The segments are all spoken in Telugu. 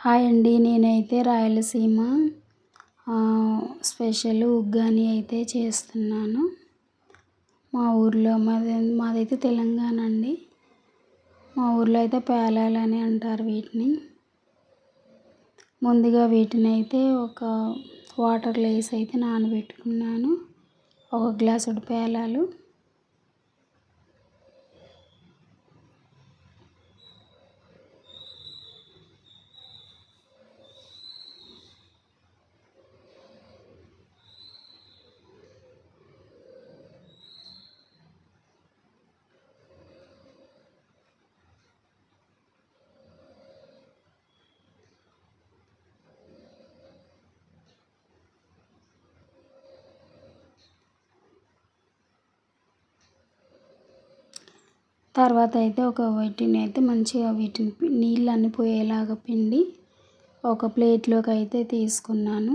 హాయ్ అండి. నేనైతే రాయలసీమ స్పెషల్ ఉగ్గాని అయితే చేస్తున్నాను. మా ఊర్లో మాదైతే తెలంగాణ అండి. మా ఊర్లో అయితే పేలాలని అంటారు వీటిని. ముందుగా వీటిని అయితే ఒక వాటర్లో వేసి అయితే నానబెట్టుకున్నాను. ఒక గ్లాసుడు పేలాలు. తర్వాత అయితే వీటిని అయితే మంచిగా నీళ్ళు అన్ని పోయేలాగా పిండి ఒక ప్లేట్లోకి అయితే తీసుకున్నాను.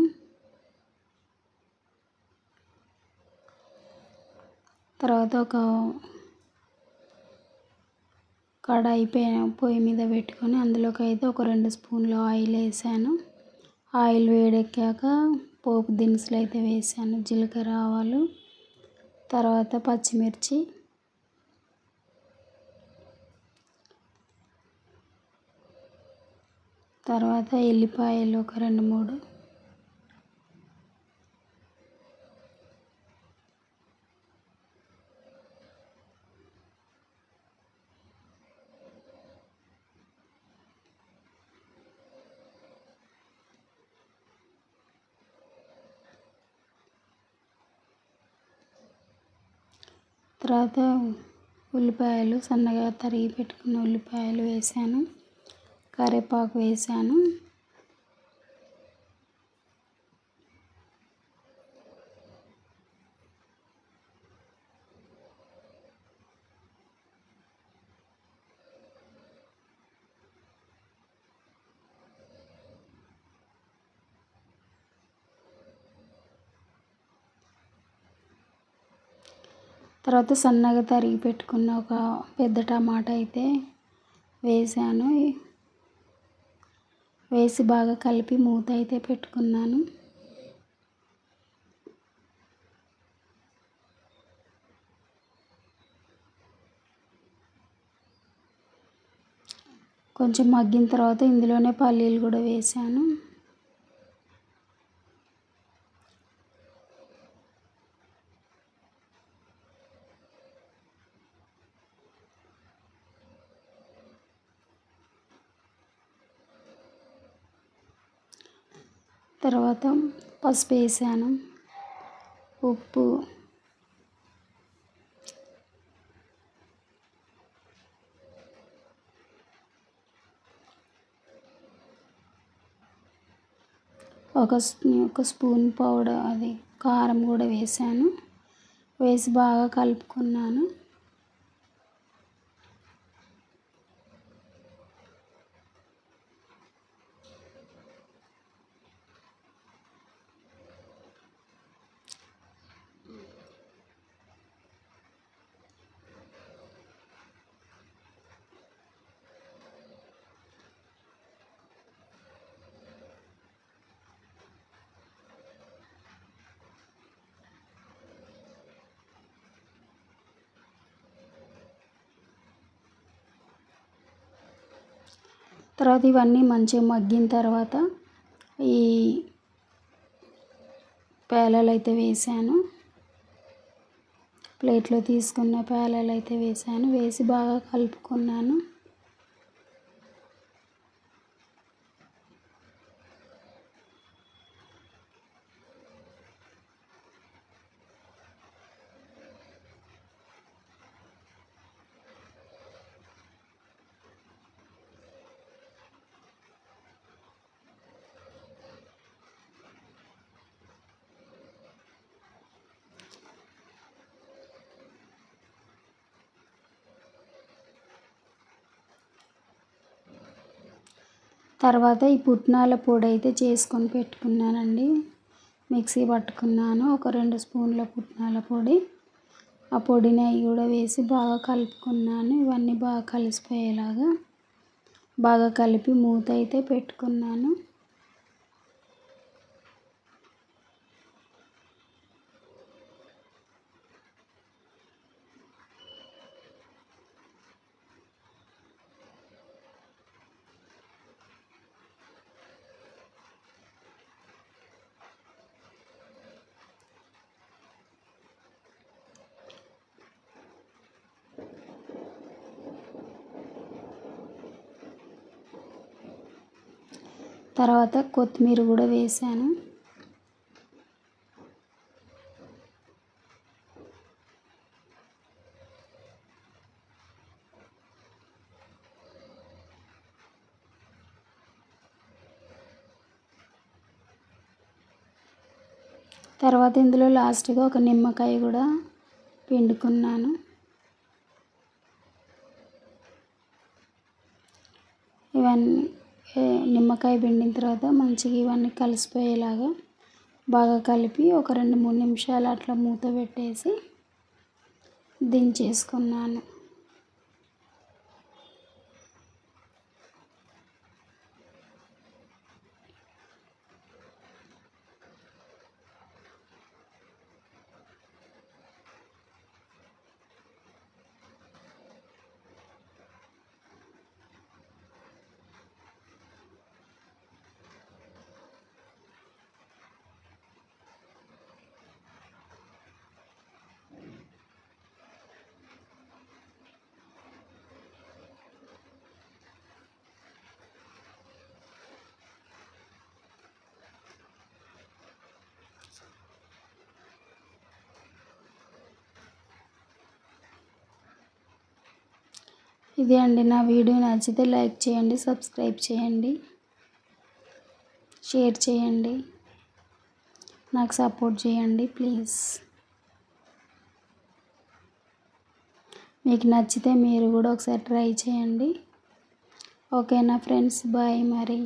తర్వాత ఒక కడాయి పొయ్యి మీద పెట్టుకొని అందులోకి అయితే ఒక 2 స్పూన్లు ఆయిల్ వేసాను. ఆయిల్ వేడెక్కాక పోపు దినుసులు అయితే వేసాను. జీలకర్ర, ఆవాలు, తర్వాత పచ్చిమిర్చి, తర్వాత ఎల్లిపాయలు ఒక 2, 3, తర్వాత ఉల్లిపాయలు సన్నగా తరిగి పెట్టుకున్న ఉల్లిపాయలు వేసాను. కరివేపాకు వేసాను. తర్వాత సన్నగా తరిగి పెట్టుకున్న ఒక పెద్ద టమాటా అయితే వేసాను. వేసి బాగా కలిపి మూత అయితే పెట్టుకున్నాను. కొంచెం మగ్గిన తర్వాత ఇందులోనే పల్లీలు కూడా వేసాను. తర్వాత పసుపు వేసాను, ఉప్పు, ఒక స్పూన్ కారం కూడా వేసాను. వేసి బాగా కలుపుకున్నాను. తర్వాత ఇవన్నీ మంచిగా మగ్గిన తర్వాత ఈ పేలాలు అయితే వేసాను. ప్లేట్లో తీసుకున్న పేలాలు అయితే వేసాను. వేసి బాగా కలుపుకున్నాను. తర్వాత ఈ పుట్నాల పొడి అయితే చేసుకొని పెట్టుకున్నానండి. మిక్సీ పట్టుకున్నాను. ఒక 2 స్పూన్ల పుట్నాల పొడి. ఆ పొడిని అవి కూడా వేసి బాగా కలుపుకున్నాను. ఇవన్నీ బాగా కలిసిపోయేలాగా బాగా కలిపి మూత అయితే పెట్టుకున్నాను. తర్వాత కొత్తిమీర కూడా వేసాను. తర్వాత ఇందులో లాస్ట్గా ఒక నిమ్మకాయ కూడా పిండుకున్నాను. ఇవన్నీ నిమ్మకాయ పిండిన తర్వాత మంచిగా ఇవన్నీ కలిసిపోయేలాగా బాగా కలిపి ఒక 2-3 నిమిషాలు అట్లా మూత పెట్టేసి దించేసుకున్నాను. ఇదే అండి, నా వీడియో నచ్చితే లైక్ చేయండి, సబ్స్క్రైబ్ చేయండి, షేర్ చేయండి, నాకు సపోర్ట్ చేయండి ప్లీజ్. మీకు నచ్చితే మీరు కూడా ఒకసారి ట్రై చేయండి. ఓకేనా ఫ్రెండ్స్, బాయ్ మరి.